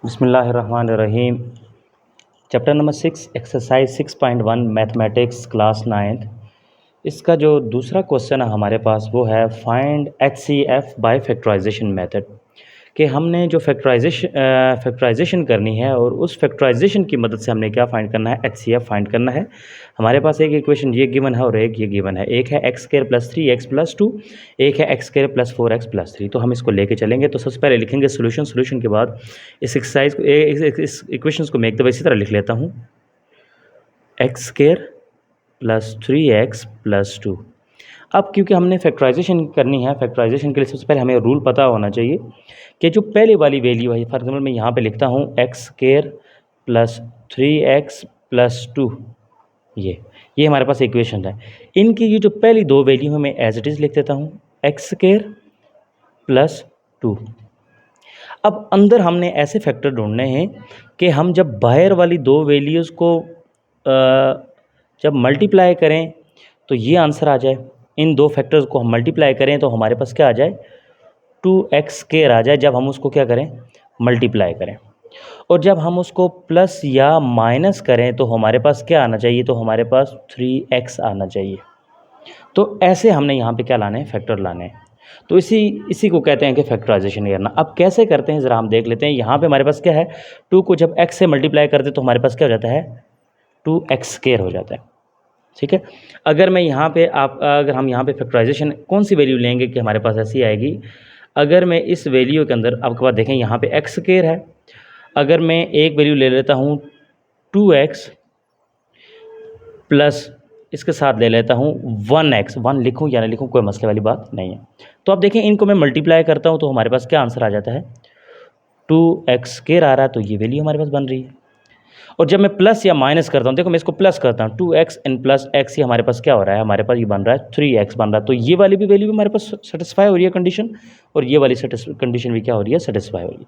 बिस्मिल्लाहिर्रहमानिर्रहीम। Chapter number 6 exercise 6.1 mathematics class 9th। इसका जो दूसरा क्वेश्चन है हमारे पास वो है find HCF by factorization method कि हमने जो फैक्टराइजेशन करनी है और उस फैक्टराइजेशन की मदद से हमने क्या फाइंड करना है, HCF फाइंड करना है। हमारे पास एक इक्वेशन ये गिवन है और एक ये गिवन है। एक है x² + 3x + 2, एक है x² + 4x + 3। तो हम इसको लेके चलेंगे। तो सबसे पहले लिखेंगे सोल्यूशन के बाद इस एक्सरसाइज को इस इक्वेशंस को मैं एक दफ़ा इसी तरह लिख लेता हूँ, x² + 3x + 2। अब क्योंकि हमने फैक्टराइजेशन करनी है, फैक्टराइजेशन के लिए सबसे पहले हमें रूल पता होना चाहिए कि जो पहले वाली वैल्यू है, फॉर एग्जाम्पल मैं यहाँ पे लिखता हूँ x² + 3x + 2, ये हमारे पास इक्वेशन है। इनकी ये जो पहली दो वैल्यू है मैं एज इट इज़ लिख देता हूँ, x² + 2। अब अंदर हमने ऐसे फैक्टर ढूंढने हैं कि हम जब बाहर वाली दो वैल्यूज़ को जब मल्टीप्लाई करें तो ये आंसर आ जाए। इन दो फैक्टर्स को हम मल्टीप्लाई करें तो हमारे पास क्या आ जाए, 2x² आ जाए जब हम उसको क्या करें, मल्टीप्लाई करें। और जब हम उसको प्लस या माइनस करें तो हमारे पास क्या आना चाहिए, तो हमारे पास 3x आना चाहिए। तो ऐसे हमने यहाँ पे क्या लाने हैं, फैक्टर लाने हैं। तो इसी को कहते हैं कि फैक्टराइजेशन करना। अब कैसे करते हैं ज़रा हम देख लेते हैं। यहाँ पे हमारे पास क्या है, 2 को जब x से मल्टीप्लाई करते तो हमारे पास क्या हो जाता है, 2x² हो जाता है। ठीक है। अगर हम यहाँ पे फैक्टराइजेशन कौन सी वैल्यू लेंगे कि हमारे पास ऐसी आएगी। अगर मैं इस वैल्यू के अंदर आपके पास देखें, यहाँ पे x² है। अगर मैं एक वैल्यू ले लेता हूँ 2x प्लस इसके साथ ले लेता हूँ 1x, 1 लिखूँ या ना लिखूँ कोई मसले वाली बात नहीं है। तो अब देखें इनको मैं मल्टीप्लाई करता हूँ तो हमारे पास क्या आंसर आ जाता है, 2x² आ रहा है। तो ये वैल्यू हमारे पास बन रही है। और जब मैं प्लस या माइनस करता हूँ, देखो मैं इसको प्लस करता हूँ, 2x + x, ये हमारे पास क्या हो रहा है, हमारे पास ये बन रहा है 3x बन रहा है। तो ये वाली भी वैल्यू भी हमारे पास सेटिस्फाई हो रही है कंडीशन, और ये वाली कंडीशन भी क्या हो रही है, सेटिस्फाई हो रही है।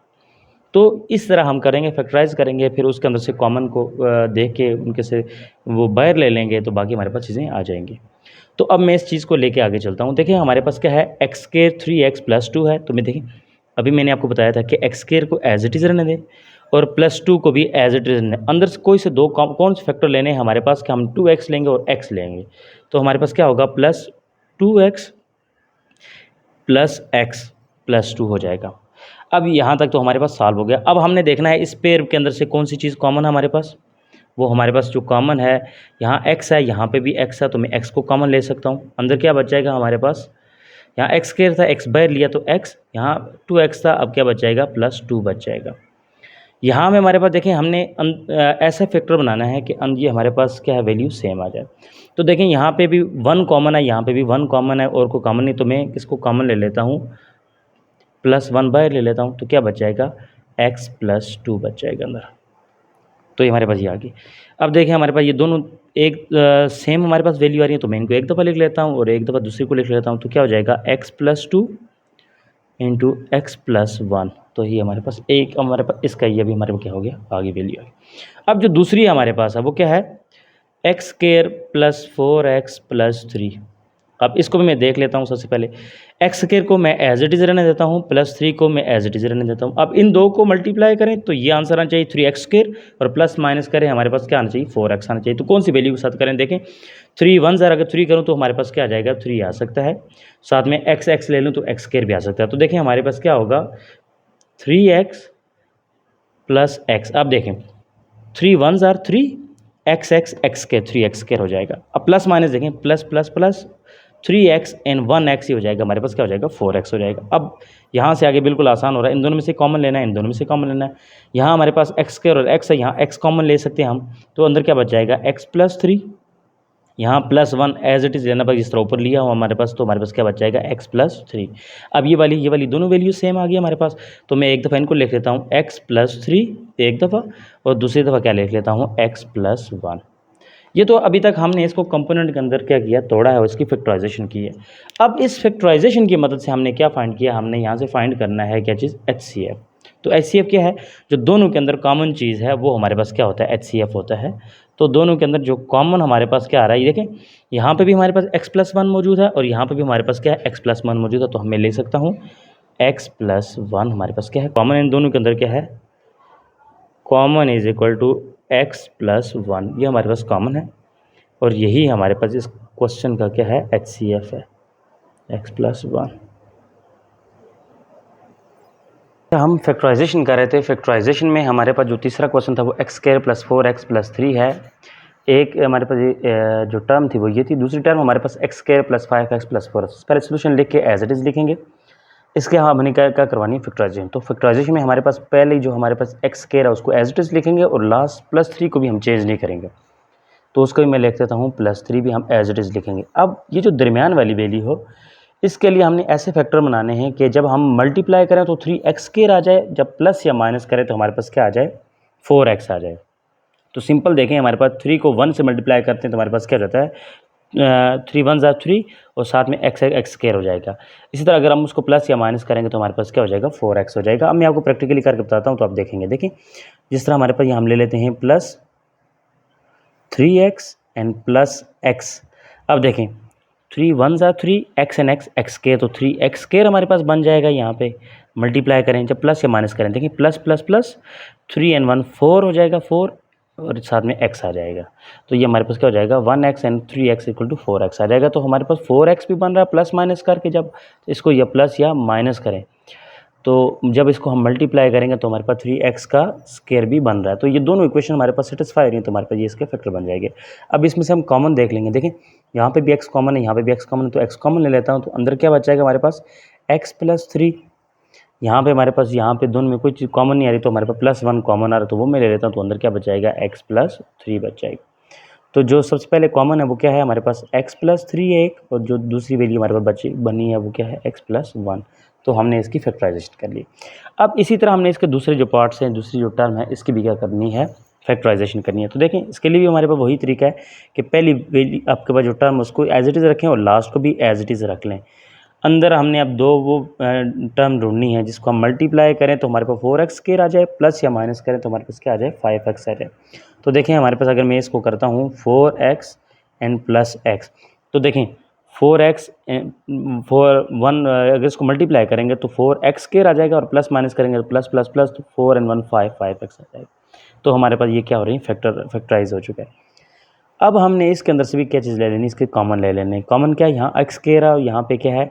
तो इस तरह हम करेंगे, फैक्टराइज करेंगे, फिर उसके अंदर से कॉमन को देख के उनके से वो बाहर ले लेंगे तो बाकी हमारे पास चीज़ें आ जाएंगी। तो अब मैं इस चीज़ को लेके आगे चलता हूँ। देखिए हमारे पास क्या है, x² 3x + 2 है। तो मैं देखिए अभी मैंने आपको बताया था कि x² को एज इट इज़ रहने दें और +2 को भी एज इट इज़ रहने दें। अंदर से कोई से दो कौन से फैक्टर लेने हैं हमारे पास, कि हम 2x लेंगे और x लेंगे। तो हमारे पास क्या होगा, +2x + x + 2 हो जाएगा। अब यहाँ तक तो हमारे पास सॉल्व हो गया। अब हमने देखना है इस पेयर के अंदर से कौन सी चीज़ कॉमन है हमारे पास। वो हमारे पास जो कॉमन है, यहाँ x है, यहाँ पे भी x है, तो मैं x को कॉमन ले सकता हूँ। अंदर क्या बच जाएगा हमारे पास, यहाँ x² था, x बाहर लिया तो x, यहाँ 2x था, अब क्या बच जाएगा, +2 बच जाएगा। यहाँ में हमारे पास देखें हमने ऐसा फैक्टर बनाना है कि ये हमारे पास क्या है, वैल्यू सेम आ जाए। तो देखें यहाँ पे भी 1 कॉमन है, यहाँ पे भी 1 कॉमन है, और कोई कॉमन नहीं, तो मैं किसको कॉमन ले लेता हूँ, +1 बाहर ले लेता हूँ। तो क्या बच जाएगा, x + 2 बच जाएगा अंदर। तो ये हमारे पास ये आ गई। अब देखें हमारे पास ये दोनों एक सेम हमारे पास वैल्यू आ रही है, तो मैं इनको एक दफ़ा लिख लेता हूँ और एक दफ़ा दूसरी को लिख लेता हूँ। तो क्या हो जाएगा, x + 2 × x + 1। तो ये हमारे पास एक, हमारे पास इसका ये भी हमारे पास क्या हो गया, आगे वैल्यू आ गई। अब जो दूसरी हमारे पास है वो क्या है, x² + 4x + 3। अब इसको भी मैं देख लेता हूँ। सबसे पहले x² को मैं एज इट इज़ रहने देता हूँ, +3 को मैं एज इट इज़ रहने देता हूँ। अब इन दो को मल्टीप्लाई करें तो ये आंसर आना चाहिए 3x², और प्लस माइनस करें हमारे पास क्या आना चाहिए, 4x आना चाहिए। तो कौन सी वैल्यू के साथ करें, देखें 3 1 ज़रा अगर 3 करूँ तो हमारे पास क्या आ जाएगा, 3 आ सकता है। साथ में x ले लूँ तो x² भी आ सकता है। तो देखें हमारे पास क्या होगा, 3x + x। अब देखें 3 1 = 3, x² 3x² हो जाएगा। अब प्लस माइनस देखें, प्लस 3x एंड 1x ही हो जाएगा, हमारे पास क्या हो जाएगा, 4x हो जाएगा। अब यहाँ से आगे बिल्कुल आसान हो रहा है, इन दोनों में से कॉमन लेना है, इन दोनों में से कॉमन लेना है। यहाँ हमारे पास x² और x है, यहाँ x कॉमन ले सकते हैं हम। तो अंदर क्या बच जाएगा, x + 3, यहाँ +1 एज इट इज़ लेना पर जिस तरह ऊपर लिया हो हमारे पास, तो हमारे पास क्या बच जाएगा, x + 3। अब ये वाली दोनों वैल्यू सेम आ गई हमारे पास। तो मैं एक दफ़ा इनको लिख लेता हूँ, x + 3 एक दफ़ा, और दूसरी दफ़ा क्या लिख लेता हूँ, x + 1। ये तो अभी तक हमने इसको कंपोनेंट के अंदर क्या किया, तोड़ा है और इसकी फैक्टराइजेशन की है। अब इस फैक्टराइजेशन की मदद से हमने क्या फाइंड किया, हमने यहाँ से फाइंड करना है क्या चीज़, HCF। तो HCF क्या है, जो दोनों के अंदर कॉमन चीज़ है वो हमारे पास क्या होता है, HCF होता है। तो दोनों के अंदर जो कॉमन हमारे पास क्या आ रहा है, ये देखें यहाँ पे भी हमारे पास x + 1 मौजूद है और यहाँ पे भी हमारे पास क्या है, x + 1 मौजूद है। तो हमें ले सकता हूँ x + 1 हमारे पास क्या है कॉमन, इन दोनों के अंदर क्या है, common is equal to x plus one, ये हमारे पास कॉमन है और यही हमारे पास इस क्वेश्चन का क्या है, HCF है, एक्स प्लस वन। हम फैक्टराइजेशन कर रहे थे, फैक्टराइजेशन में हमारे पास जो तीसरा क्वेश्चन था वो x square plus 4x plus 3 है। एक हमारे पास ये जो टर्म थी वो ये थी, दूसरी टर्म हमारे पास x square plus 5x plus 4। पहले सोल्यूशन लिख के एज इट इज़ लिखेंगे। इसके हमने क्या क्या करवानी है, फैक्टराइजेशन। तो फैक्टराइजेशन में हमारे पास पहले जो हमारे पास एक्स स्क्वायर है उसको एज इट इज़ लिखेंगे और लास्ट प्लस 3 को भी हम चेंज नहीं करेंगे, तो उसको भी मैं लिख देता हूँ प्लस 3 भी हम एज इट इज़ लिखेंगे। अब ये जो दरमियान वाली वैल्यू हो, इसके लिए हमने ऐसे फैक्टर बनाने हैं कि जब हम मल्टीप्लाई करें तो 3x स्क्वायर आ जाए, जब प्लस या माइनस करें तो हमारे पास क्या आ जाए, 4x आ जाए। तो सिंपल देखें, हमारे पास 3 को 1 से मल्टीप्लाई करते हैं तो हमारे पास क्या हो जाता है, 3 1 ज़ा 3 और साथ में एक्स स्क्वायर हो जाएगा। इसी तरह अगर हम उसको प्लस या माइनस करेंगे तो हमारे पास क्या हो जाएगा, 4x हो जाएगा। अब मैं आपको प्रैक्टिकली करके बताता हूँ तो आप देखेंगे। देखें, जिस तरह हमारे पास यहाँ हम ले लेते हैं plus 3x and plus x। अब देखें 3 1 ज़ा 3, एक्स एंड एक्स स्क्वायर, तो 3x स्क्वायर हमारे पास बन जाएगा। यहाँ पे मल्टीप्लाई करें जब प्लस या माइनस करें, देखिए प्लस प्लस प्लस 3 एंड 1 4 हो जाएगा, 4 और साथ में x आ जाएगा। तो ये हमारे पास क्या हो जाएगा, 1x and 3x equal to 4x आ जाएगा। तो हमारे पास 4x भी बन रहा है प्लस माइनस करके, जब इसको या प्लस या माइनस करें तो जब इसको हम मल्टीप्लाई करेंगे तो हमारे पास 3x का स्क्वायर भी बन रहा है। तो ये दोनों इक्वेशन हमारे पास सेटिस्फाई नहीं है, तो हमारे पास ये इसके फैक्टर बन जाएंगे। अब इसमें से हम कॉमन देख लेंगे। देखें यहाँ पे भी x कॉमन है, यहाँ पे भी x कॉमन है, तो x कॉमन ले लेता हूँ तो अंदर क्या बचाएगा हमारे पास, x प्लस 3। यहाँ पे हमारे पास यहाँ पे दोनों में कोई चीज़ कॉमन नहीं आ रही, तो हमारे पास प्लस 1 कॉमन आ रहा है, तो वो मैं ले लेता हूँ। तो अंदर क्या बचाएगा, x प्लस 3 बच जाएगा। तो जो सबसे पहले कॉमन है वो क्या है हमारे पास, x प्लस 3 एक, और जो दूसरी वैल्यू हमारे पास बनी है वो क्या है, x प्लस 1। तो हमने इसकी फैक्टराइजेशन कर ली। अब इसी तरह हमने इसके दूसरे जो पार्ट्स हैं, दूसरी जो टर्म है, इसकी भी क्या करनी है, फैक्टराइजेशन करनी है। तो देखें इसके लिए भी हमारे पास वही तरीका है कि पहली वैल्यू आपके पास जो टर्म उसको एज इट इज़ रखें और लास्ट को भी एज इट इज़ रख लें। अंदर हमने अब दो वो टर्म ढूंढनी है जिसको हम मल्टीप्लाई करें तो हमारे पास 4x स्क्वायर आ जाए, प्लस या माइनस करें तो हमारे पास क्या आ जाए, 5x आ जाए। तो देखें हमारे पास अगर मैं इसको करता हूँ 4x एंड प्लस x, तो देखें 4x 1 अगर इसको मल्टीप्लाई करेंगे तो 4x स्क्वायर आ जाएगा और प्लस माइनस करेंगे तो प्लस प्लस प्लस, तो 4 एंड 1 5x आ जाएगा। तो हमारे पास ये क्या हो रही है, फैक्टराइज हो चुका है। अब हमने इसके अंदर से भी क्या चीज़ ले लेनी, इसके कॉमन ले लेने। कॉमन क्या है, यहाँ x स्क्वायर है और यहाँ पे क्या है,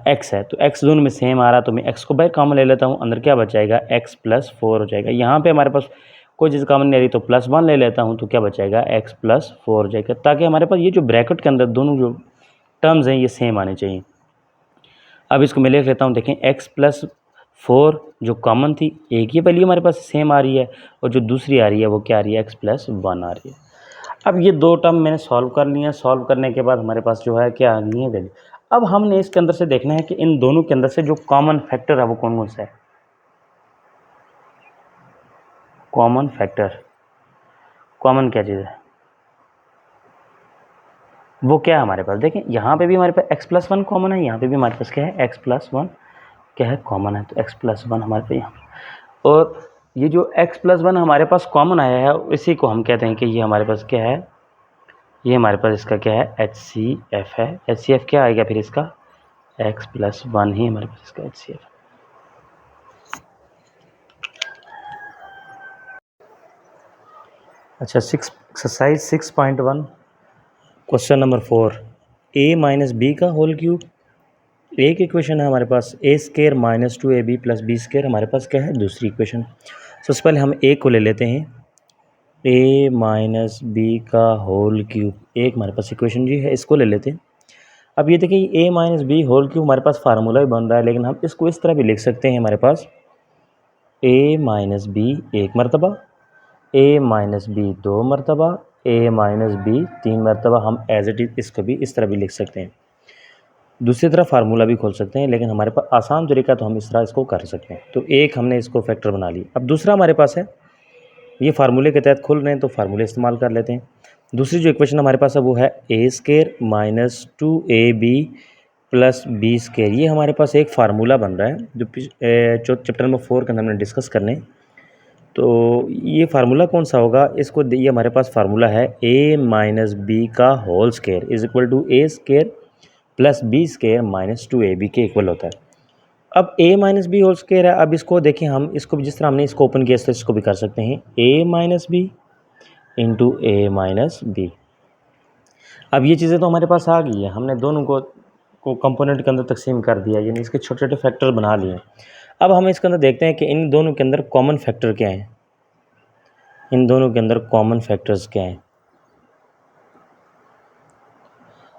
x है, तो x दोनों में सेम आ रहा, तो मैं x को बाहर कॉमन ले लेता हूँ। अंदर क्या बचाएगा, x प्लस 4 हो जाएगा। यहाँ पे हमारे पास कोई चीज़ कॉमन नहीं आ रही तो प्लस 1 ले लेता हूँ, तो क्या बचाएगा, x प्लस 4 हो जाएगा, ताकि हमारे पास ये जो ब्रैकेट के अंदर दोनों जो टर्म्स हैं ये सेम आने चाहिए। अब इसको मैं ले लेता हूँ। देखें x प्लस 4 जो कॉमन थी, एक ही वैल्यू हमारे पास सेम आ रही है और जो दूसरी आ रही है वो क्या आ रही है, x प्लस 1 आ रही है। अब ये दो टर्म मैंने सॉल्व कर लिया है। सॉल्व करने के बाद हमारे पास जो है क्या आ गई है वैल्यू। अब हमने इसके अंदर से देखना है कि इन दोनों के अंदर से जो कॉमन फैक्टर है वो कौन कौन सा है। कॉमन फैक्टर, कॉमन क्या चीज़ है, वो क्या है हमारे पास। देखें यहाँ पे भी हमारे पास x प्लस 1 कॉमन है, यहाँ पे भी हमारे पास क्या है, x प्लस 1 क्या है, कॉमन है। तो x प्लस 1 हमारे पास यहाँ, और ये जो x प्लस 1 हमारे पास कॉमन आया है इसी को हम कहते हैं कि ये हमारे पास क्या है, ये हमारे पास इसका क्या है, HCF है। HCF क्या आएगा फिर इसका, x प्लस 1 ही हमारे पास इसका HCF। अच्छा, exercise 6.1 question number 4, a minus b का होल क्यूब। एक इक्वेशन है हमारे पास, a square minus 2ab plus b square हमारे पास क्या है, दूसरी इक्वेशन। सबसे पहले हम a को ले लेते हैं, a माइनस बी का होल क्यूब, एक हमारे पास इक्वेशन जी है, इसको ले लेते हैं। अब ये देखिए a minus b whole cube हमारे पास फार्मूला भी बन रहा है, लेकिन हम इसको इस तरह भी लिख सकते हैं, हमारे पास a माइनस बी एक मरतबा, a माइनस बी 2 मरतबा, a माइनस बी 3 मरतबा। हम एज इट इज़ इसको भी इस तरह भी लिख सकते हैं, दूसरी तरफ फार्मूला भी खोल सकते हैं, लेकिन हमारे पास आसान तरीका तो हम इस तरह इसको कर सकते हैं। तो एक हमने इसको फैक्टर बना ली। अब दूसरा हमारे पास है, ये फार्मूले के तहत खुल रहे हैं तो फार्मूले इस्तेमाल कर लेते हैं। दूसरी जो इक्वेशन हमारे पास है वो है a square minus 2ab plus b square. ये हमारे पास एक फार्मूला बन रहा है जो चैप्टर नंबर 4 के अंदर हमने डिस्कस करने। तो ये फार्मूला कौन सा होगा, इसको ये हमारे पास फार्मूला है a माइनस बी का whole square is equal to a square plus b square minus 2ab के इक्वल होता है। अब a minus b whole square है। अब इसको देखें, हम इसको भी जिस तरह हमने इसको ओपन किया इस तरह इसको भी कर सकते हैं, a minus b into a minus b. अब ये चीज़ें तो हमारे पास आ गई है, हमने दोनों को कंपोनेंट के अंदर तकसीम कर दिया, यानी इसके छोटे छोटे फैक्टर बना लिए। अब हम इसके अंदर देखते हैं कि इन दोनों के अंदर कॉमन फैक्टर क्या हैं, इन दोनों के अंदर कॉमन फैक्टर्स क्या हैं।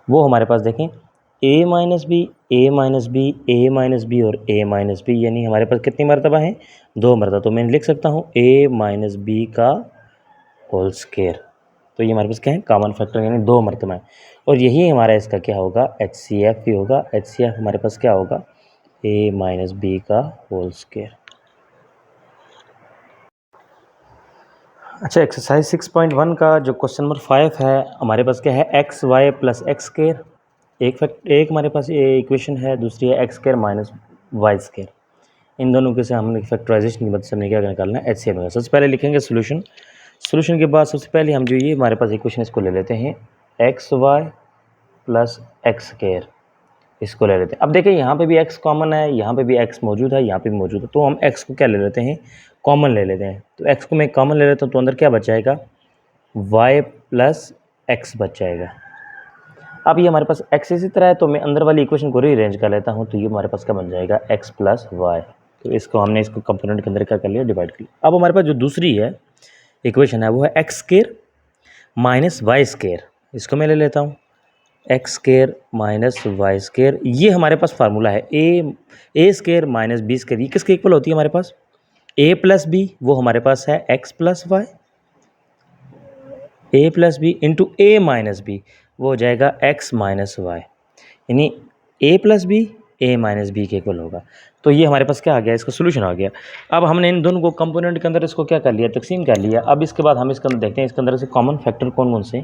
वो हमारे पास देखें a minus b, a minus b, a minus b और a माइनस बी, यानी हमारे पास कितनी मरतबा हैं, 2 मरतबा। तो मैं लिख सकता हूँ a माइनस बी का होल स्क्वायर। तो ये हमारे पास क्या है, कॉमन फैक्टर, यानी 2 मरतबा है। और यही हमारा इसका क्या होगा, HCF भी होगा। HCF हमारे पास क्या होगा, a माइनस बी का होल स्क्वायर। अच्छा, एक्सरसाइज 6.1 का जो क्वेश्चन नंबर 5 है, हमारे पास क्या है, x y plus x square. एक हमारे पास ये इक्वेशन है, दूसरी है x square minus y square. इन दोनों के से हमने फैक्टराइजेशन की मदद से हमने क्या निकालना है, HCF में। सबसे पहले लिखेंगे सोल्यूशन के बाद सबसे पहले हम जो ये हमारे पास इक्वेशन इसको ले लेते हैं, x y plus x square, इसको ले लेते हैं। अब देखिए यहाँ पे भी x कॉमन है, यहाँ पे भी x मौजूद है, यहाँ पे भी मौजूद है, तो हम x को क्या ले लेते हैं, कॉमन ले लेते हैं। तो x को मैं कॉमन ले लेता हूँ, तो अंदर क्या बच जाएगा, y प्लस एक्स बच जाएगा। अब ये हमारे पास x इसी तरह है, तो मैं अंदर वाली इक्वेशन को रीअरेंज कर लेता हूँ, तो ये हमारे पास क्या बन जाएगा, x प्लस वाई। तो इसको हमने इसको कंपोनेंट के अंदर क्या कर लिया, डिवाइड कर लिया। अब हमारे पास जो दूसरी है इक्वेशन है वो है x square minus y square. इसको मैं ले लेता हूँ, x square minus y square. ये हमारे पास फार्मूला है a square minus b square. ये किसके इक्वल होती है हमारे पास, a प्लस बी, वो हमारे पास है x plus y, a plus b into a minus b, वो हो जाएगा x माइनस वाई, यानी a plus b a minus b के इक्वल होगा। तो ये हमारे पास क्या आ गया, इसका सोल्यूशन आ गया। अब हमने इन दोनों को कंपोनेंट के अंदर इसको क्या कर लिया, तकसीम कर लिया। अब इसके बाद हम इसके अंदर देखते हैं इसके अंदर से कॉमन फैक्टर कौन कौन से,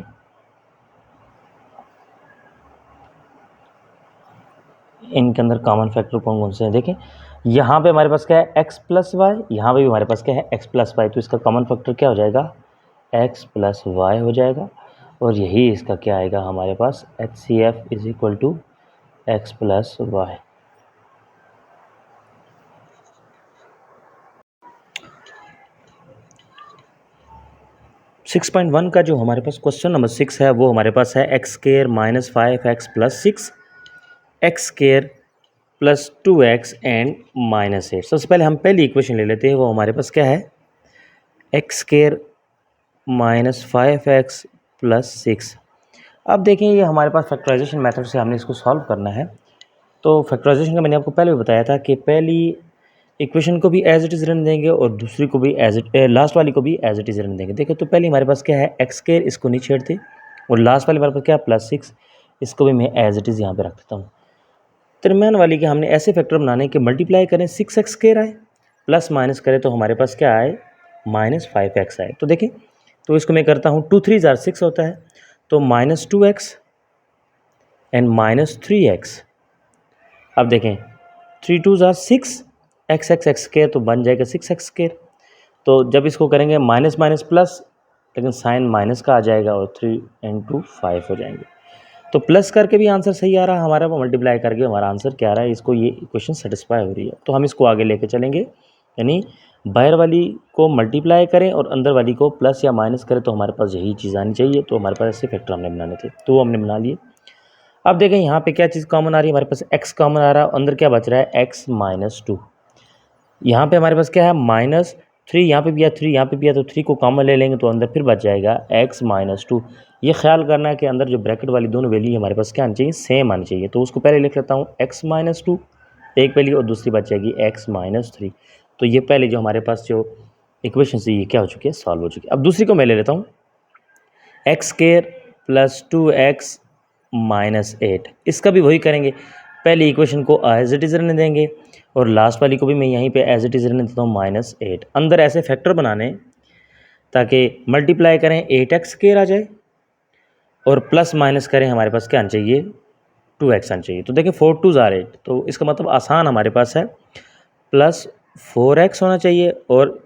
इनके अंदर कॉमन फैक्टर कौन कौन से हैं। देखें यहाँ पे हमारे पास क्या है, x प्लस वाई, यहाँ पे भी हमारे पास क्या है, x प्लस वाई। तो इसका कॉमन फैक्टर क्या हो जाएगा, x प्लस वाई हो जाएगा। और यही इसका क्या आएगा हमारे पास, HCF is equal to x plus y. Six point one का जो हमारे पास क्वेश्चन नंबर 6 है, वो हमारे पास है x square minus 5x plus 6, x square plus 2x and minus 8। सबसे पहले हम पहली इक्वेशन ले लेते हैं, वो हमारे पास क्या है, x square minus 5x plus 6। अब देखें ये हमारे पास फैक्टराइजेशन मेथड से हमने इसको सॉल्व करना है। तो फैक्टराइजेशन का मैंने आपको पहले भी बताया था कि पहली इक्वेशन को भी एज इट इज़ रहने देंगे और दूसरी को भी लास्ट वाली को भी एज इट इज़ रहने देंगे। देखो तो पहले हमारे पास क्या है, एक्स स्क्वायर, इसको नहीं छेड़ते, और लास्ट वाली हमारे पास क्या है, प्लस 6, इसको भी मैं एज इट इज़ यहाँ पे रख देता हूँ। दरम्यान वाली के हमने ऐसे फैक्टर बनाने के मल्टीप्लाई करें 6x स्क्वायर आए, प्लस माइनस करें तो हमारे पास क्या आए, माइनस 5x आए। तो देखें, तो इसको मैं करता हूँ 2 3 6 होता है, तो minus 2x and minus 3x। अब देखें 3 2 6, एक्स एक्स एक्स स्क्वायर, तो बन जाएगा 6x स्क्वायर। तो जब इसको करेंगे माइनस माइनस प्लस, लेकिन साइन माइनस का आ जाएगा, और 3 and 2 5 हो जाएंगे। तो प्लस करके भी आंसर सही आ रहा है हमारा, मल्टीप्लाई करके हमारा आंसर क्या आ रहा है, इसको ये इक्वेशन सेटिस्फाई हो रही है। तो हम इसको आगे लेके चलेंगे, यानी बाहर वाली को मल्टीप्लाई करें और अंदर वाली को प्लस या माइनस करें, तो हमारे पास यही चीज़ आनी चाहिए। तो हमारे पास ऐसे फैक्टर हमने बनाने थे, तो वो हमने बना लिए। अब देखें यहाँ पे क्या चीज़ कॉमन आ रही है, हमारे पास x कॉमन आ रहा है, अंदर क्या बच रहा है, x माइनस 2। यहाँ पे हमारे पास क्या है, माइनस 3, यहाँ पे भी है 3, यहाँ पे भी है, तो 3 को कॉमन ले लेंगे तो अंदर फिर बच जाएगा x माइनस 2। ये ख्याल करना है कि अंदर जो ब्रैकेट वाली दोनों वैल्यू हमारे पास क्या आनी चाहिए, सेम आनी चाहिए। तो उसको पहले लिख लेता हूँ x माइनस 2 एक वैल्यू, और दूसरी बच जाएगी x माइनस 3। तो ये पहले जो हमारे पास जो इक्वेशन से ये क्या हो चुकी है, सॉल्व हो चुकी है। अब दूसरी को मैं ले लेता हूँ, x square plus 2x minus 8। इसका भी वही करेंगे, पहली इक्वेशन को एज इट इज़ रहने देंगे और लास्ट वाली को भी मैं यहीं पे एज इट इज़ रहने देता हूँ, माइनस 8। अंदर ऐसे फैक्टर बनाने ताकि मल्टीप्लाई करें 8x स्क्वायर आ जाए, और प्लस माइनस करें हमारे पास क्या आना चाहिए, 2x आना चाहिए। तो देखिए 4 2 8, तो इसका मतलब आसान हमारे पास है प्लस 4x होना चाहिए और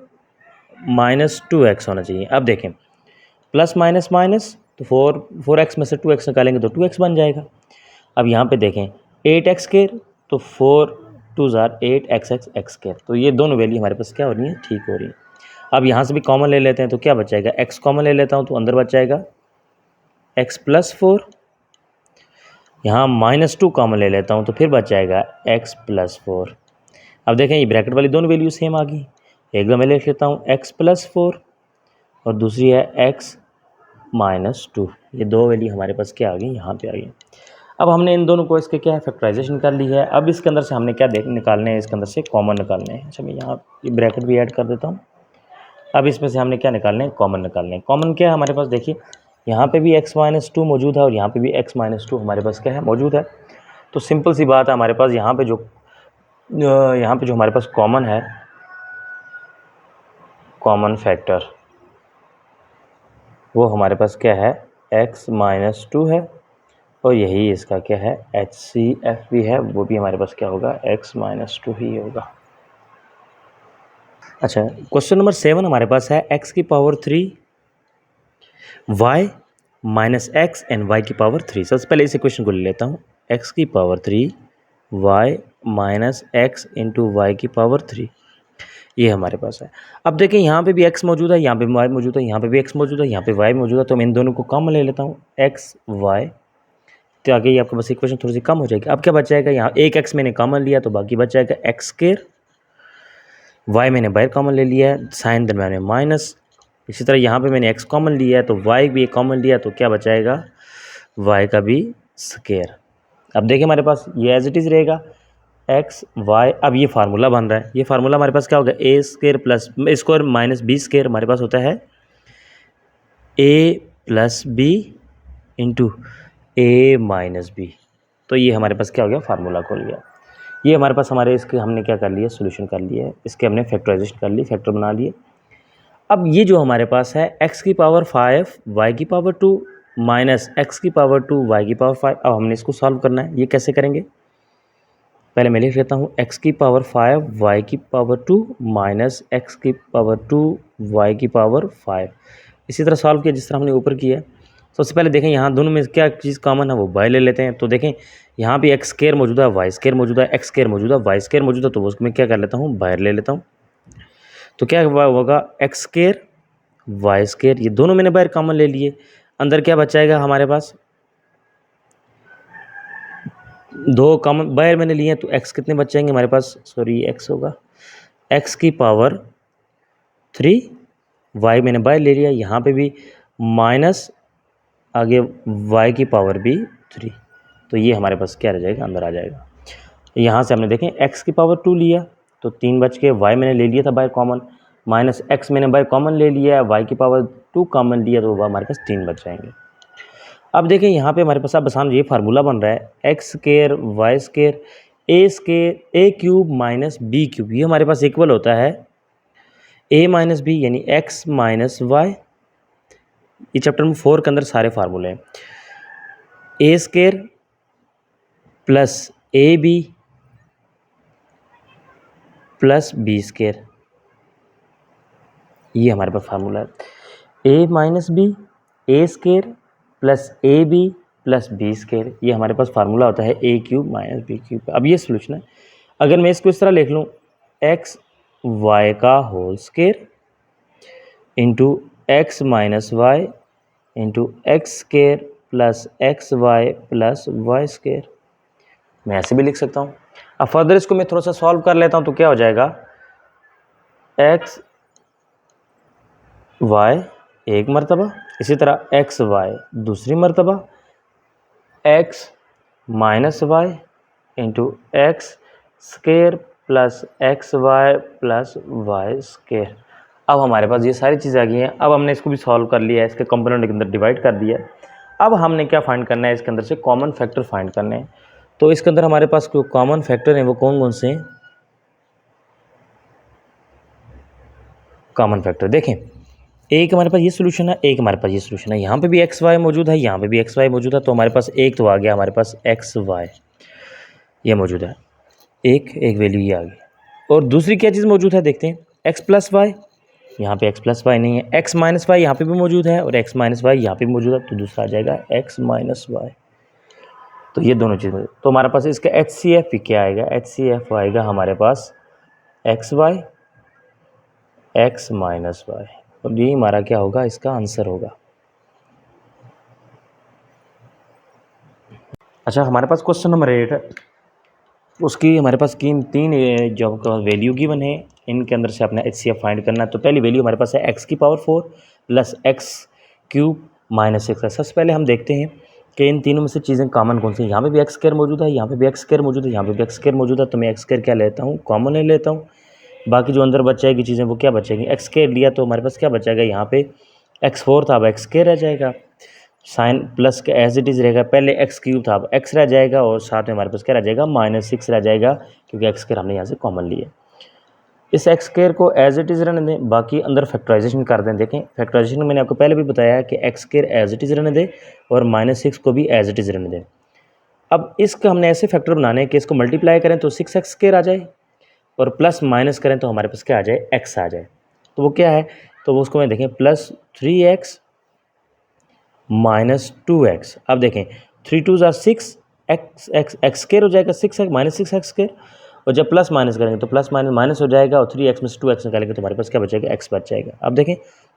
माइनस 2x होना चाहिए। अब देखें प्लस माइनस माइनस, तो 4x में से 2x निकालेंगे तो 2x बन जाएगा। अब यहाँ पे देखें 8x स्क्वायर, तो 4 2 ज़ार 8 एक्स एक्स एक्स स्क्वायर। तो ये दोनों वैल्यू हमारे पास क्या हो रही है, ठीक हो रही है। अब यहाँ से भी कॉमन ले लेते हैं तो क्या बचाएगा, एक्स कॉमन ले लेता हूँ तो अंदर बच जाएगा एक्स प्लस 4, यहाँ -2 कॉमन ले लेता हूँ तो फिर बच जाएगा एक्स प्लस 4। अब देखें ये ब्रैकेट वाली दोनों वैल्यू सेम आ गई, एकदम मैं लिख लेता हूँ एक्स प्लस 4 और दूसरी है एक्स -2। ये दो वैल्यू हमारे पास क्या आ गई, यहाँ पे आ गई। अब हमने इन दोनों को इसके क्या है फैक्टराइजेशन कर ली है। अब इसके अंदर से हमने क्या निकालने हैं, इसके अंदर से कॉमन निकालने हैं। अच्छा मैं यहाँ ये ब्रैकेट भी ऐड कर देता हूँ। अब इसमें से हमने क्या निकालने हैं, कॉमन निकालने हैं। कॉमन क्या है हमारे पास, देखिए यहाँ पे भी x-2 मौजूद है और यहाँ पे भी x-2 हमारे पास क्या है, मौजूद है। तो सिंपल सी बात है, हमारे पास यहाँ पे जो हमारे पास कॉमन है, कॉमन फैक्टर वो हमारे पास क्या है, x-2 है और यही इसका क्या है, HCF भी है, वो भी हमारे पास क्या होगा, x-2 ही होगा। अच्छा क्वेश्चन नंबर 7 हमारे पास है x की power 3 y minus x and y की पावर 3। सबसे पहले इस इक्वेशन को ले लेता हूँ, x की power 3 y minus x into y की पावर 3, ये हमारे पास है। अब देखें यहाँ पे भी x मौजूद है, यहाँ पे भी y मौजूद है, यहाँ पे भी x मौजूद है, यहाँ पे y मौजूद है। तो मैं इन दोनों को कॉमन ले लेता हूँ, x y, तो आगे ये आपके पास इक्वेशन थोड़ी सी कम हो जाएगी। अब क्या बच जाएगा, यहाँ एक x मैंने कॉमन लिया तो बाकी बच जाएगा एक्स स्क्वायर, y मैंने बाहर कॉमन ले लिया है, साइन दरम्यान में माइनस। इसी तरह यहाँ पे मैंने x कॉमन लिया है तो y भी एक कॉमन लिया तो क्या बचाएगा, y का भी स्क्वायर। अब देखिए हमारे पास ये एज इट इज़ रहेगा एक्स वाई। अब ये फार्मूला बन रहा है, ये फार्मूला हमारे पास क्या होगा, a square plus square minus b square हमारे पास होता है a plus b into a minus b. तो ये हमारे पास क्या हो गया, फार्मूला खुल गया। ये हमारे पास हमारे इसके हमने क्या कर लिया, सोल्यूशन कर लिया है, इसके हमने फैक्टराइजेशन कर ली, फैक्टर बना लिए। अब ये जो हमारे पास है x की पावर 5 y की पावर 2 माइनस एक्स की पावर 2 y की पावर 5, अब हमने इसको सॉल्व करना है। ये कैसे करेंगे, पहले मैं लिख लेता हूँ x की पावर 5 y की पावर 2 माइनस एक्स की पावर 2 y की पावर 5। इसी तरह सॉल्व किया जिस तरह हमने ऊपर किया। सबसे पहले देखें यहाँ दोनों में क्या चीज़ कॉमन है, वो y ले लेते हैं। तो देखें यहाँ भी एक्स स्क्वायर मौजूद है, वाई स्क्वायर मौजूद है, एक्स स्क्वायर मौजूद है, वाई स्क्वायर मौजूद है, तो उसको मैं क्या कर लेता हूँ, बाहर ले लेता हूँ। तो क्या होगा, एक्स स्क्वायर वाई स्क्वायर, ये दोनों मैंने बाहर कॉमन ले लिए। अंदर क्या बचाएगा हमारे पास, दो कॉमन बाहर मैंने लिए हैं तो एक्स कितने बच जाएंगे हमारे पास, सॉरी एक्स होगा एक्स की पावर 3, वाई मैंने बाहर ले लिया, यहाँ पे भी माइनस आगे वाई की पावर भी 3। तो ये हमारे पास क्या रह जाएगा, अंदर आ जाएगा। यहाँ से हमने देखें एक्स की पावर 2 लिया तो 3 बच के, वाई मैंने ले लिया था बाहर कॉमन, माइनस एक्स मैंने बाहर कॉमन ले लिया है, वाई की पावर 2 कॉमन लिया तो हमारे पास 3 बच जाएंगे। अब देखें यहाँ पे हमारे पास अब आसान ये फार्मूला बन रहा है, x square y square a square a cube minus b cube, ये हमारे पास इक्वल होता है ए माइनस बी यानी एक्स माइनस वाई। ये चैप्टर में 4 के अंदर सारे फार्मूले हैं। A square plus a b plus b square, ये हमारे पास फार्मूला है। A minus b a square plus a b plus b square, ये हमारे पास फार्मूला होता है a cube minus b cube. अब ये सोल्यूशन है। अगर मैं इसको इस तरह लिख लूँ, एक्स वाई का whole square into x minus y into x square plus x y plus y square, मैं ऐसे भी लिख सकता हूँ। अब फर्दर इसको मैं थोड़ा सा सॉल्व कर लेता हूँ तो क्या हो जाएगा, एक्स वाई एक मरतबा, इसी तरह एक्स वाई दूसरी मरतबा, x minus y into x square plus x y plus y square. अब हमारे पास ये सारी चीज़ें आ गई हैं। अब हमने इसको भी सॉल्व कर लिया है, इसके कंपोनेंट के अंदर डिवाइड कर दिया है। अब हमने क्या फाइंड करना है, इसके अंदर से कॉमन फैक्टर फाइंड करने हैं। तो इसके अंदर हमारे पास जो कॉमन फैक्टर हैं वो कौन कौन से हैं, कॉमन फैक्टर देखें, एक हमारे पास ये सोल्यूशन है, एक हमारे पास ये सोल्यूशन है। यहाँ पे भी एक्स वाई मौजूद है, यहाँ पे भी एक्स वाई मौजूद है, तो हमारे पास एक तो आ गया हमारे पास एक्स वाई ये मौजूद है, एक वैल्यू ये आ गई। और दूसरी क्या चीज़ मौजूद है देखते हैं, एक्स प्लस वाई, यहाँ पे एक्स प्लस वाई नहीं है, एक्स माइनस वाई यहाँ पे भी मौजूद है और एक्स माइनस वाई यहाँ पे भी मौजूद है, तो दूसरा आ जाएगा एक्स माइनस वाई। तो ये दोनों चीज़ें, तो हमारे पास इसका HCF भी क्या आएगा, HCF आएगा हमारे पास XY x माइनस वाई, और ये हमारा क्या होगा, इसका आंसर होगा। अच्छा, हमारे पास क्वेश्चन नंबर 8 है, उसकी हमारे पास तीन जो वैल्यू गिवन है, इनके अंदर से अपना HCF फाइंड करना है। तो पहली वैल्यू हमारे पास है x की power 4 plus x cube minus 6। सबसे पहले हम देखते हैं कि इन तीनों में से चीज़ें कॉमन कौन सी हैं। यहाँ पे भी एक्स स्क्वायर मौजूद है, यहाँ पे भी एक्स स्क्वायर मौजूद है, यहाँ पे भी एक्स स्क्वायर मौजूद है। तो मैं एक्स स्क्वायर क्या लेता हूँ, कॉमन ले लेता हूँ। बाकी जो अंदर बच जाएगी चीज़ें वो क्या बचेगी, एक्स स्क्वायर लिया तो हमारे पास क्या बचेगा, यहाँ पे x4 था, अब एक्स स्क्वायर रह जाएगा। साइन प्लस का एज इट इज़ रहेगा, पहले एक्स क्यूब था, अब एक्स रह जाएगा, और साथ में हमारे पास क्या रह जाएगा, -6 रह जाएगा, क्योंकि एक्स स्क्वायर हमने यहाँ से कॉमन लिए। इस एक्स स्क्वायर को एज इट इज़ रहने दें, बाकी अंदर फैक्टराइजेशन कर दें। देखें फैक्टराइजेशन में मैंने आपको पहले भी बताया है कि x square as it is रहने दें और -6 को भी एज इट इज़ रहने दें। अब इसका हमने ऐसे फैक्टर बनाने हैं कि इसको मल्टीप्लाई करें तो 6x स्क्वायर आ जाए, और प्लस माइनस करें तो हमारे पास क्या आ जाए, x आ जाए। तो वो क्या है, तो वो उसको मैं देखें +3x माइनस 2x। अब देखें 3 2 ज़ार 6, एक्स स्क्वायर हो जाएगा 6x -6x स्क्वायर, और जब प्लस माइनस करेंगे तो प्लस माइनस माइनस हो जाएगा, और 3x में से 2x निकालेंगे तो हमारे पास क्या बचेगा, x बच जाएगा। अब देखें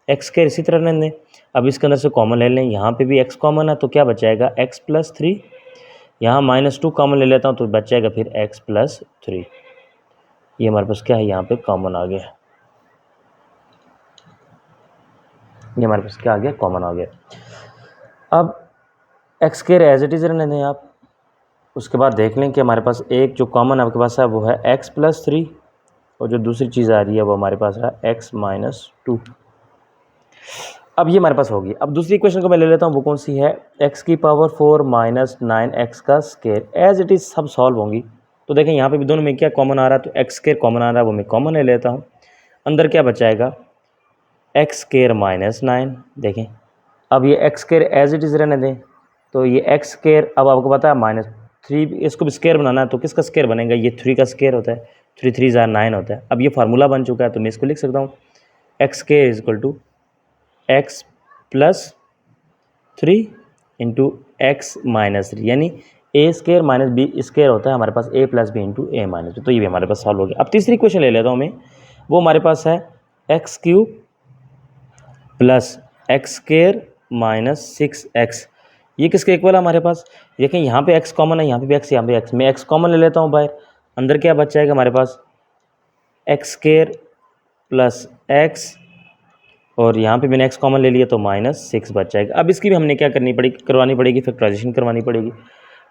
एक्स स्क्वायर इसी तरह रहने दें, अब इसके अंदर से कॉमन ले लें, यहाँ पे भी x कॉमन है तो क्या बचाएगा, x + 3, यहाँ -2 कॉमन ले लेता हूँ तो बच जाएगा फिर x + 3। ये हमारे पास क्या है, यहाँ पे कॉमन आ गया, ये हमारे पास क्या आ गया, कॉमन आ गया। अब x square as it is रहने दें आप, उसके बाद देख लें कि हमारे पास एक जो कॉमन आपके पास है वो है x + 3, और जो दूसरी चीज़ आ रही है वो हमारे पास है x - 2। अब ये हमारे पास होगी। अब दूसरी इक्वेशन को मैं ले लेता हूँ, वो कौन सी है, x की पावर 4 - 9x का स्क्वायर, एज इट इज़ सब सॉल्व होंगी। तो देखें यहाँ पे भी दोनों में क्या कॉमन आ रहा है, तो एक्स स्क्वायर कॉमन आ रहा है, वो मैं कॉमन ले लेता हूँ। अंदर क्या बचाएगा, एक्स स्क्वायर -9। देखें अब ये x square as it is रहने दें, तो ये एक्स स्क्वायर, अब आपको पता है -3, इसको भी स्क्वायर बनाना है तो किसका स्क्वायर बनेगा, ये 3 का स्क्वायर होता है, 3 3 ज़ार 9 होता है। अब ये फार्मूला बन चुका है तो मैं इसको लिख सकता हूँ, एक्स स्क्वायर = x + 3 × x - 3, यानी a स्क्वायर - b स्क्वायर होता है हमारे पास, a + b × a - b। तो ये भी हमारे पास सॉल्व हो गया। अब तीसरी क्वेश्चन ले लेता हूँ मैं, वो हमारे पास है x³ + x स्क्वायर - 6x। ये किसके इक्वल है हमारे पास, देखें यहाँ पे x कॉमन है, यहाँ पे भी x, यहाँ पे x, मैं x कॉमन ले लेता हूँ बाहर। अंदर क्या बच जाएगा हमारे पास, x² + x, और यहाँ पे मैंने x कॉमन ले लिया तो -6 बच जाएगा। अब इसकी भी हमने क्या करवानी पड़ेगी, फैक्टराइजेशन करवानी पड़ेगी।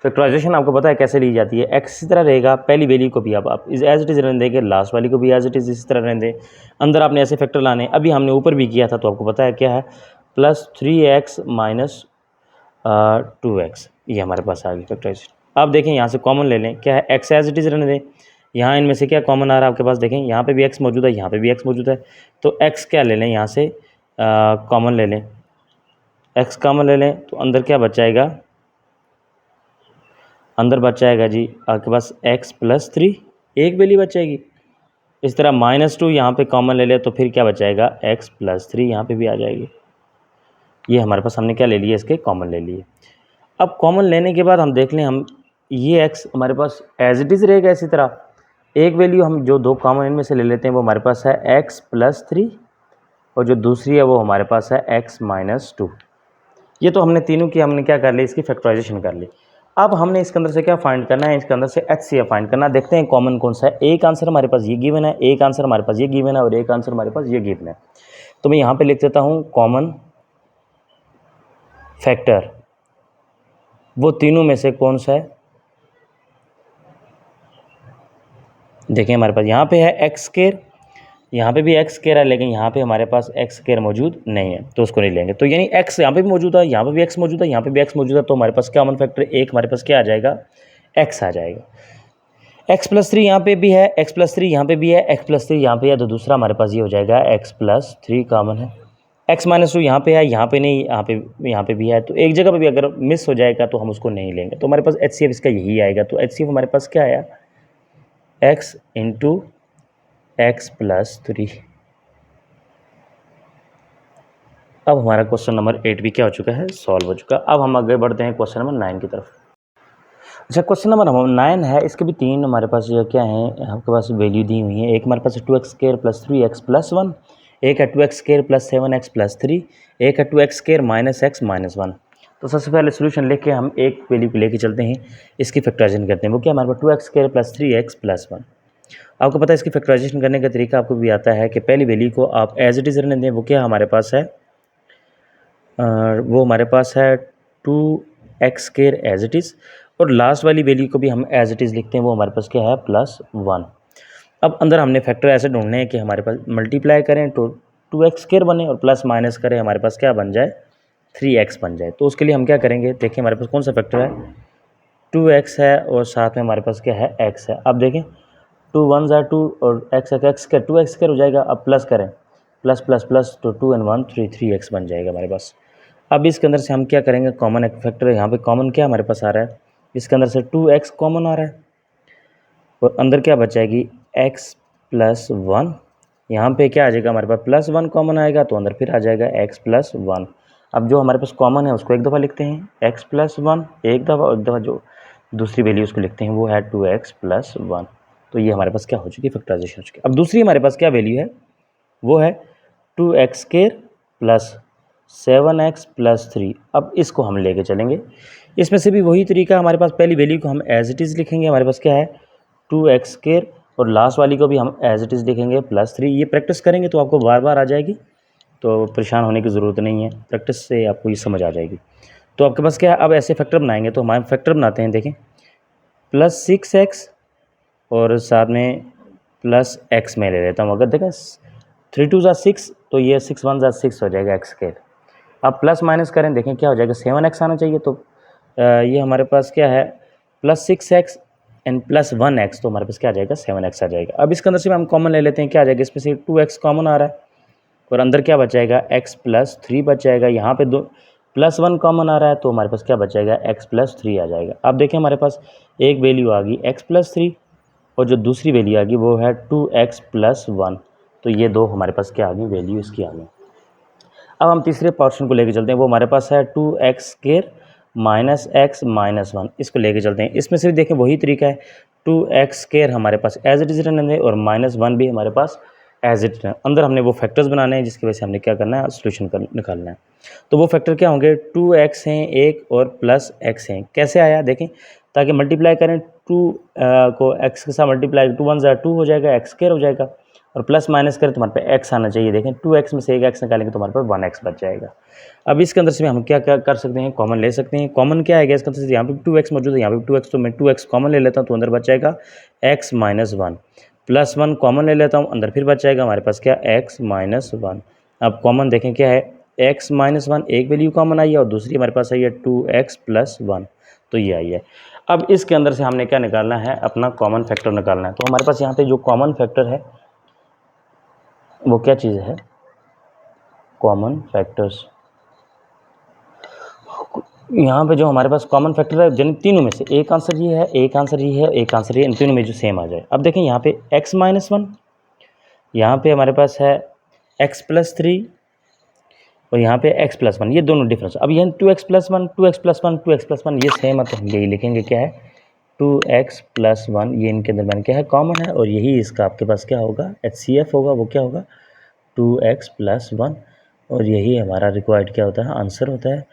फैक्टराइजेशन आपको पता है कैसे ली जाती है, x इसी तरह रहेगा, पहली वैल्यू को भी आप एज इट इज़ रहने देंगे, लास्ट वाली को भी एज इट इज़ इसी तरह रहने दें। अंदर आपने ऐसे फैक्टर लाने, अभी हमने ऊपर भी किया था तो आपको पता है क्या है, +3x - 2x, ये हमारे पास आ गई फैक्टराइजेशन। अब देखें यहाँ से कॉमन ले लें, क्या है, x एज इट इज़ रहने दें, यहाँ इनमें से क्या कॉमन आ रहा है आपके पास, देखें यहाँ पे भी x मौजूद है, यहाँ पे भी x मौजूद है, तो x क्या ले लें, यहाँ से कॉमन ले लें, x कॉमन ले लें तो अंदर क्या बच जाएगा, अंदर बच जाएगा जी आपके पास x + 3, एक वैल्यू बच जाएगी। इस तरह -2 यहाँ पे कॉमन ले ले तो फिर क्या बचाएगा, x + 3 यहाँ पे भी आ जाएगी। ये हमारे पास हमने क्या ले लिया, इसके कॉमन ले लिए। अब कॉमन लेने के बाद हम देख लें, हम ये x हमारे पास एज इट इज़ रहेगा। इसी तरह एक वैल्यू हम जो दो कॉमन इनमें से ले लेते हैं वो हमारे पास है x + 3, और जो दूसरी है वो हमारे पास है x - 2। ये तो हमने तीनों की हमने क्या कर ली, इसकी फैक्टराइजेशन कर ली। अब हमने इसके अंदर से क्या फाइंड करना है, इसके अंदर से HCF फाइंड करना है। देखते हैं कॉमन कौन सा है। एक आंसर हमारे पास ये गिवन है, एक आंसर हमारे पास ये गिवन है, और एक आंसर हमारे पास ये गिवन है। तो मैं यहाँ पे लिख देता हूँ कॉमन फैक्टर, वो तीनों में से कौन सा है। देखें हमारे पास यहाँ पे है एक्स स्क्वायर, यहाँ पे भी एक्स स्क्वायर है, लेकिन यहाँ पे हमारे पास एक्स स्क्वायर मौजूद नहीं है तो उसको नहीं लेंगे। तो यानी एक्स यहाँ पे भी मौजूद है, यहाँ पे भी एक्स मौजूद है, यहाँ पे भी एक्स मौजूद है, तो हमारे पास क्या कॉमन फैक्टर एक हमारे पास क्या आ जाएगा, एक्स आ जाएगा। x + 3 यहाँ पे भी है, x + 3 यहाँ पे भी है, x + 3 यहाँ पे है, तो दूसरा हमारे पास ये हो जाएगा x + 3 कॉमन है। x - 2 यहाँ पे है, यहाँ पे नहीं, यहाँ पे भी है, तो एक जगह पे भी अगर मिस हो जाएगा तो हम उसको नहीं लेंगे। तो हमारे पास HCF इसका यही आएगा। तो HCF हमारे पास क्या आया, x × x + 3। अब हमारा क्वेश्चन नंबर 8 भी क्या हो चुका है, सॉल्व हो चुका। अब हम आगे बढ़ते हैं क्वेश्चन नंबर 9 की तरफ। अच्छा, क्वेश्चन नंबर 9 है, इसके भी 3 हमारे पास जो क्या है आपके पास वैल्यू दी हुई है। एक हमारे पास 2x² + 3x + 1, एक है 2x² + 7x + 3, एक है 2x² - x - 1। तो सबसे पहले सोल्यूशन लेके हम एक वैल्यू को लेके चलते हैं, इसकी फैक्टराइजेशन करते हैं। वो क्या हमारे पास 2x² + 3x + 1। आपको पता है इसकी फैक्टराइजेशन करने का तरीका आपको भी आता है कि पहली वैल्यू को आप एज इट इज़ रहने दें। वो क्या हमारे पास है, वो हमारे पास है 2x² एज इट इज़, और लास्ट वाली वैल्यू को भी हम एज इट इज़ लिखते हैं। वो हमारे पास क्या है +1। अब अंदर हमने फैक्टर ऐसे ढूंढने हैं कि हमारे पास मल्टीप्लाई करें तो 2x² बने और प्लस माइनस करें हमारे पास क्या बन जाए, 3x बन जाए। तो उसके लिए हम क्या करेंगे, देखिए हमारे पास कौन सा फैक्टर है, 2x है और साथ में हमारे पास क्या है, x है। अब देखें 2 1 ज़ा 2 और x का 2x² हो जाएगा। अब प्लस करें, प्लस प्लस प्लस तो 2 and 1 3x बन जाएगा हमारे पास। अब इसके अंदर से हम क्या करेंगे, कॉमन एक फैक्टर है यहाँ पे, कॉमन क्या हमारे पास आ रहा है, इसके अंदर से 2x कॉमन आ रहा है और अंदर क्या बच जाएगी, x + 1। यहाँ पे क्या आ जाएगा हमारे पास, +1 कॉमन आएगा तो अंदर फिर आ जाएगा x + 1। अब जो हमारे पास कॉमन है उसको एक दफ़ा लिखते हैं, x + 1 एक दफ़ा, और एक दफ़ा जो दूसरी वैल्यू उसको लिखते हैं वो है 2x + 1। तो ये हमारे पास क्या हो चुकी है, फैक्टराइजेशन हो चुकी है। अब दूसरी हमारे पास क्या वैल्यू है, वो है 2x² + 7x + 3। अब इसको हम लेके चलेंगे, इसमें से भी वही तरीका हमारे पास, पहली वैल्यू को हम एज इट इज़ लिखेंगे। हमारे पास क्या है 2x² और लास्ट वाली को भी हम एज इट इज़ लिखेंगे +3। ये प्रैक्टिस करेंगे तो आपको बार बार आ जाएगी, तो परेशान होने की ज़रूरत नहीं है, प्रैक्टिस से आपको ये समझ आ जाएगी। तो आपके पास क्या है, अब ऐसे फैक्टर बनाएंगे तो हमारे फैक्टर बनाते हैं, देखें +6x और साथ में +x में ले लेता हूँ। अगर देखें 3 2 ज़ा 6 तो ये 6 1 ज़ा 6 हो जाएगा x²। अब प्लस माइनस करें, देखें क्या हो जाएगा, 7x आना चाहिए। तो ये हमारे पास क्या है +6x एंड +1x, तो हमारे पास क्या आ जाएगा, 7x आ जाएगा। अब इसके अंदर से हम कॉमन ले लेते हैं, क्या आ जाएगा, इसमें से 2x कॉमन आ रहा है और अंदर क्या बच जाएगा, x + 3 बच जाएगा। यहाँ पे +1 कॉमन आ रहा है तो हमारे पास क्या बच जाएगा, x + 3 आ जाएगा। अब देखें हमारे पास एक वैल्यू आ गई x + 3 और जो दूसरी वैल्यू आ गई वो है 2x + 1। तो ये दो हमारे पास क्या आ गई, वैल्यू इसकी आ गई। अब हम तीसरे पोर्शन को लेके चलते हैं, वो हमारे पास है 2x² - x - 1। इसको लेके चलते हैं, इसमें से भी देखें वही तरीका है, 2x² हमारे पास एज इट इज़ रहने दें और -1 भी हमारे पास एज इट है। अंदर हमने वो फैक्टर्स बनाने हैं जिसकी वजह से हमने क्या करना है, सोल्यूशन निकालना है। तो वो फैक्टर क्या होंगे, 2x हैं एक और +x हैं। कैसे आया देखें, ताकि मल्टीप्लाई करें 2 को x के साथ मल्टीप्लाई, 2 1 ज़ा 2 हो जाएगा, x² हो जाएगा और प्लस माइनस करें तो हमारे पे x आना चाहिए। देखें 2x में से एक x निकालेंगे तो हमारे पास 1x बच जाएगा। अब इसके अंदर से हम क्या क्या कर सकते हैं, कॉमन ले सकते हैं। कॉमन क्या आएगा इसके अंदर से, यहाँ पे 2x मौजूद है, यहाँ पे 2x, तो मैं 2x कॉमन ले लेता हूँ तो अंदर बच जाएगा x - 1। +1 कॉमन ले लेता हूँ, अंदर फिर बच जाएगा हमारे पास क्या, x - 1। अब कॉमन देखें क्या है, x - 1 एक वैल्यू कॉमन आई है और दूसरी हमारे पास आई है 2x + 1, तो ये आई है। अब इसके अंदर से हमने क्या निकालना है, अपना कॉमन फैक्टर निकालना है। तो हमारे पास यहाँ पे जो कॉमन फैक्टर है वो क्या चीज़ है, कॉमन फैक्टर्स। यहाँ पे जो हमारे पास कॉमन फैक्टर है, जिन तीनों में से एक आंसर ये है, एक आंसर ये है, एक आंसर ये, इन तीनों में जो सेम आ जाए। अब देखें यहाँ पे x - 1, यहाँ पे हमारे पास है x + 3 और यहाँ पे x + 1, ये दोनों डिफरेंस। अब ये 2x + 1 2x + 1 2x + 1 ये सेम है, तो हम यही लिखेंगे क्या है, 2x + 1। ये इनके दरमियान क्या है, कॉमन है, और यही इसका आपके पास क्या होगा, HCF होगा। वो क्या होगा, 2x + 1, और यही हमारा रिक्वायर्ड क्या होता है, आंसर होता है।